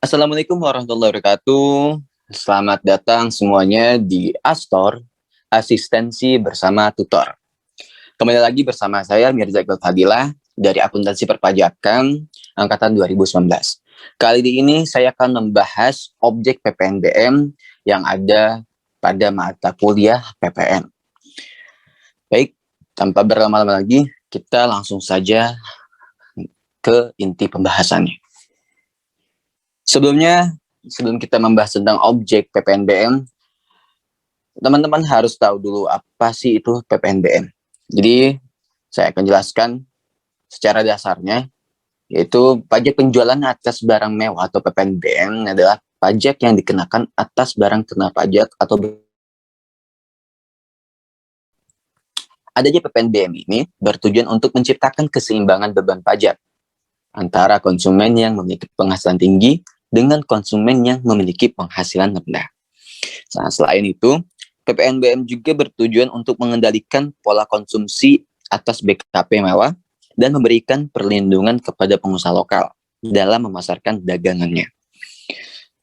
Assalamualaikum warahmatullahi wabarakatuh. Selamat datang semuanya di Astor, Asistensi Bersama Tutor. Kembali lagi bersama saya Mirza Iqbal Fadilah dari Akuntansi Perpajakan Angkatan 2019. Kali ini saya akan membahas objek PPNBM yang ada pada mata kuliah PPN. Baik, tanpa berlama-lama lagi, kita langsung saja ke inti pembahasannya. Sebelum kita membahas tentang objek PPNBM, teman-teman harus tahu dulu apa sih itu PPNBM. Jadi, saya akan jelaskan secara dasarnya, yaitu pajak penjualan atas barang mewah atau PPNBM adalah pajak yang dikenakan atas barang kena pajak atau adanya PPNBM ini bertujuan untuk menciptakan keseimbangan beban pajak antara konsumen yang memiliki penghasilan tinggi dengan konsumen yang memiliki penghasilan rendah. Nah, selain itu, PPNBM juga bertujuan untuk mengendalikan pola konsumsi atas BKP mewah dan memberikan perlindungan kepada pengusaha lokal dalam memasarkan dagangannya.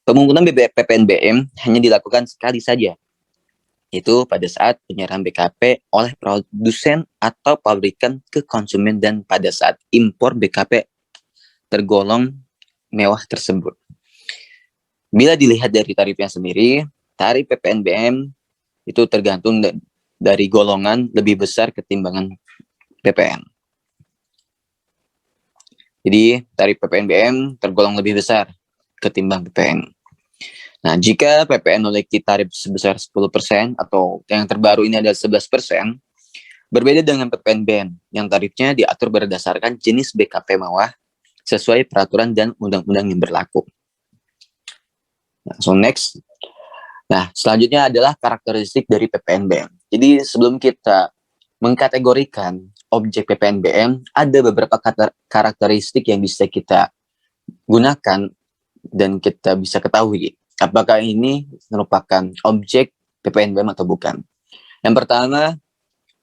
Pemungutan PPNBM hanya dilakukan sekali saja, yaitu pada saat penyerahan BKP oleh produsen atau pabrikan ke konsumen dan pada saat impor BKP tergolong mewah tersebut. Bila dilihat dari tarifnya sendiri, tarif PPNBM itu tergantung dari golongan lebih besar ketimbangan PPN. Jadi tarif PPNBM tergolong lebih besar ketimbang PPN. Nah, jika PPN memiliki tarif sebesar 10% atau yang terbaru ini adalah 11%, berbeda dengan PPNBM yang tarifnya diatur berdasarkan jenis BKP mewah sesuai peraturan dan undang-undang yang berlaku. Nah, so next. Nah, selanjutnya adalah karakteristik dari PPNBM. Jadi sebelum kita mengkategorikan objek PPNBM, ada beberapa karakteristik yang bisa kita gunakan dan kita bisa ketahui apakah ini merupakan objek PPNBM atau bukan. Yang pertama,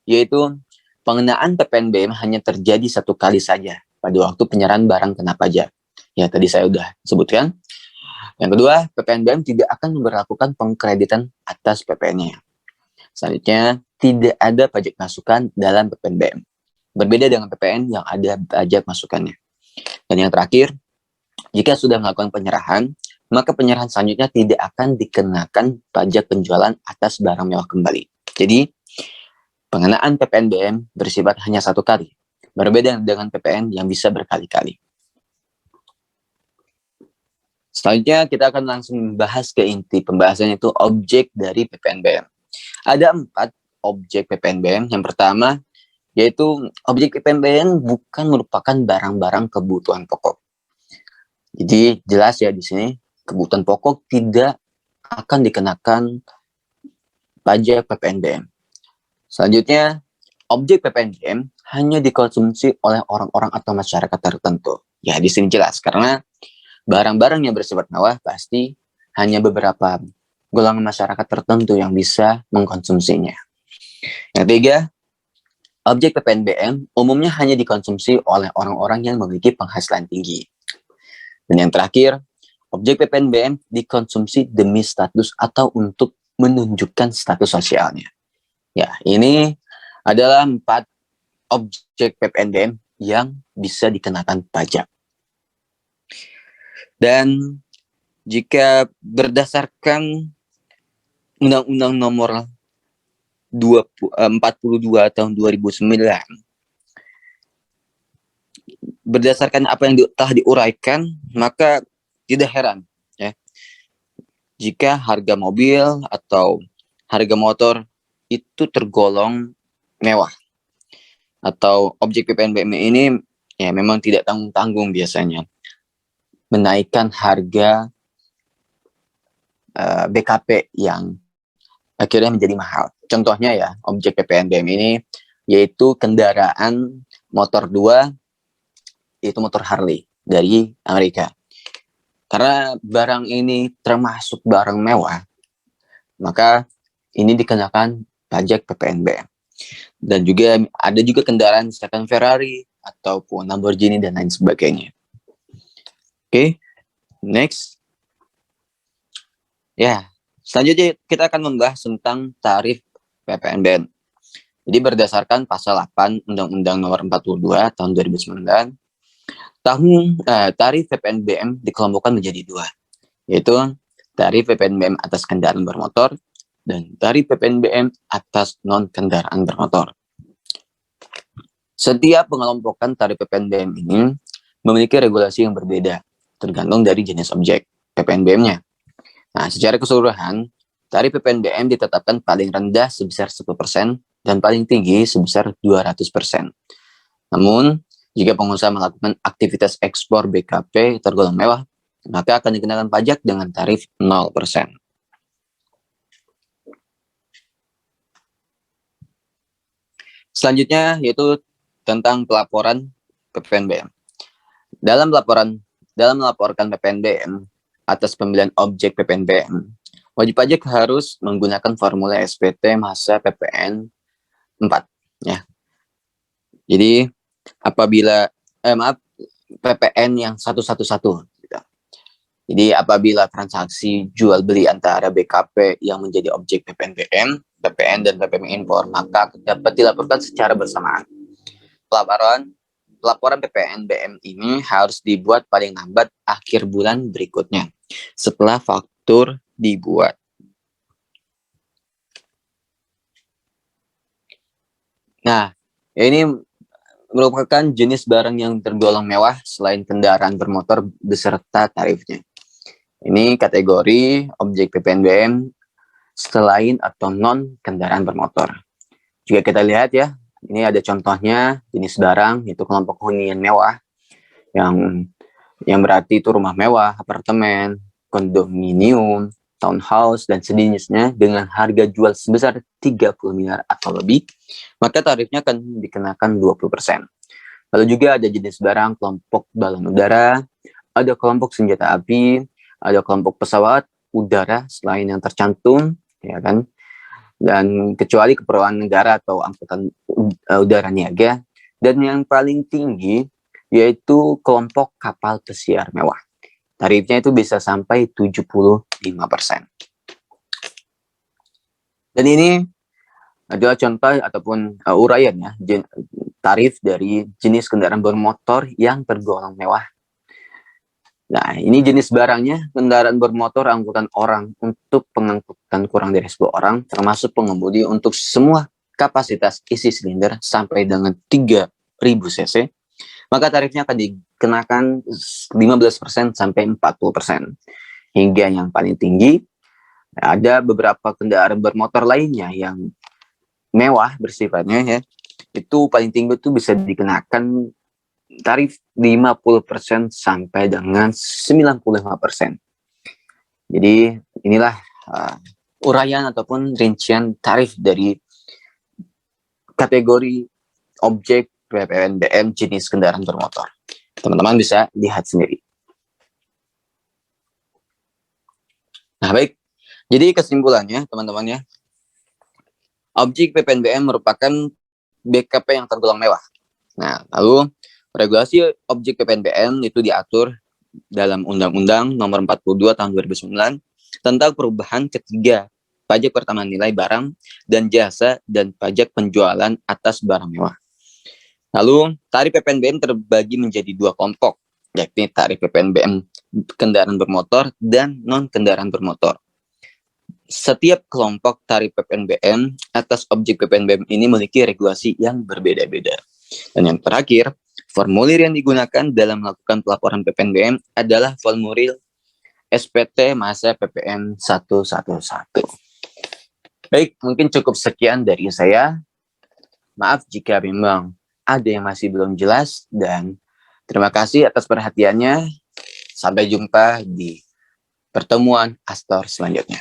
yaitu pengenaan PPNBM hanya terjadi satu kali saja pada waktu penyerahan barang kena pajak. Ya, tadi saya sudah sebutkan. Yang kedua, PPNBM tidak akan memperlakukan pengkreditan atas PPN-nya. Selanjutnya, tidak ada pajak masukan dalam PPNBM. Berbeda dengan PPN yang ada pajak masukannya. Dan yang terakhir, jika sudah melakukan penyerahan, maka penyerahan selanjutnya tidak akan dikenakan pajak penjualan atas barang mewah kembali. Jadi, pengenaan PPNBM bersifat hanya satu kali. Berbeda dengan PPN yang bisa berkali-kali. Selanjutnya kita akan langsung membahas ke inti pembahasan, itu objek dari PPNBM. Ada 4 objek PPNBM. Yang pertama, yaitu objek PPNBM bukan merupakan barang-barang kebutuhan pokok. Jadi jelas ya di sini, kebutuhan pokok tidak akan dikenakan pajak PPNBM. Selanjutnya, objek PPNBM hanya dikonsumsi oleh orang-orang atau masyarakat tertentu. Ya, di sini jelas karena barang-barang yang bersifat mewah pasti hanya beberapa golongan masyarakat tertentu yang bisa mengkonsumsinya. Yang ketiga, objek PPNBM umumnya hanya dikonsumsi oleh orang-orang yang memiliki penghasilan tinggi. Dan yang terakhir, objek PPNBM dikonsumsi demi status atau untuk menunjukkan status sosialnya. Ya, ini adalah 4 objek PPNBM yang bisa dikenakan pajak. Dan jika berdasarkan Undang-Undang Nomor 42 tahun 2009, berdasarkan apa yang telah diuraikan, maka tidak heran ya jika harga mobil atau harga motor itu tergolong mewah atau objek PPNBM ini ya memang tidak tanggung-tanggung biasanya menaikkan harga BKP yang akhirnya menjadi mahal. Contohnya ya, objek PPNBM ini yaitu kendaraan motor 2, yaitu motor Harley dari Amerika. Karena barang ini termasuk barang mewah, maka ini dikenakan pajak PPNBM. Dan juga ada juga kendaraan misalkan Ferrari ataupun Lamborghini dan lain sebagainya. Oke, next. Ya, selanjutnya kita akan membahas tentang tarif PPNBM. Jadi berdasarkan pasal 8 Undang-Undang Nomor 42 Tahun 2009, tarif PPNBM dikelompokkan menjadi dua, yaitu tarif PPNBM atas kendaraan bermotor dan tarif PPNBM atas non kendaraan bermotor. Setiap pengelompokan tarif PPNBM ini memiliki regulasi yang berbeda, tergantung dari jenis objek PPNBM-nya. Nah, secara keseluruhan, tarif PPNBM ditetapkan paling rendah sebesar 10% dan paling tinggi sebesar 200%. Namun, jika pengusaha melakukan aktivitas ekspor BKP tergolong mewah, maka akan dikenakan pajak dengan tarif 0%. Selanjutnya yaitu tentang pelaporan PPNBM. Dalam melaporkan PPNBM atas pembelian objek PPNBM, wajib pajak harus menggunakan formula SPT masa PPN 4 ya. Jadi apabila PPN yang 111 gitu. Jadi apabila transaksi jual beli antara BKP yang menjadi objek PPNBM, PPN dan PPN impor, maka dapat dilaporkan secara bersamaan. Pelaporan PPNBM ini harus dibuat paling lambat akhir bulan berikutnya setelah faktur dibuat. Nah, ini merupakan jenis barang yang tergolong mewah selain kendaraan bermotor beserta tarifnya. Ini kategori objek PPNBM selain atau non kendaraan bermotor. Jika kita lihat ya, ini ada contohnya jenis barang, yaitu kelompok hunian mewah yang berarti itu rumah mewah, apartemen, kondominium, townhouse, dan sejenisnya dengan harga jual sebesar 30 miliar atau lebih, maka tarifnya akan dikenakan 20%. Lalu juga ada jenis barang kelompok balon udara, ada kelompok senjata api, ada kelompok pesawat udara selain yang tercantum, ya kan? Dan kecuali keperluan negara atau angkutan udara niaga. Dan yang paling tinggi yaitu kelompok kapal pesiar mewah. Tarifnya itu bisa sampai 75%. Dan ini adalah contoh ataupun uraian ya, tarif dari jenis kendaraan bermotor yang tergolong mewah. Nah, ini jenis barangnya, kendaraan bermotor angkutan orang untuk pengangkutan kurang dari 10 orang, termasuk pengemudi untuk semua kapasitas isi silinder sampai dengan 3000 cc, maka tarifnya akan dikenakan 15% sampai 40%. Hingga yang paling tinggi, ada beberapa kendaraan bermotor lainnya yang mewah bersifatnya ya, itu paling tinggi itu bisa dikenakan tarif 50% sampai dengan 95%. Jadi inilah uraian ataupun rincian tarif dari kategori objek PPNBM jenis kendaraan bermotor. Teman-teman bisa lihat sendiri. Nah, baik. Jadi kesimpulannya, teman-teman ya, objek PPNBM merupakan BKP yang tergolong mewah. Nah, lalu regulasi objek PPNBM itu diatur dalam Undang-Undang Nomor 42 Tahun 2009 tentang perubahan ketiga pajak pertambahan nilai barang dan jasa dan pajak penjualan atas barang mewah. Lalu tarif PPNBM terbagi menjadi dua kelompok, yakni tarif PPNBM kendaraan bermotor dan non kendaraan bermotor. Setiap kelompok tarif PPNBM atas objek PPNBM ini memiliki regulasi yang berbeda-beda. Dan yang terakhir, formulir yang digunakan dalam melakukan pelaporan PPNBM adalah formulir SPT masa PPN 111. Baik, mungkin cukup sekian dari saya. Maaf jika memang ada yang masih belum jelas, dan terima kasih atas perhatiannya. Sampai jumpa di pertemuan Astor selanjutnya.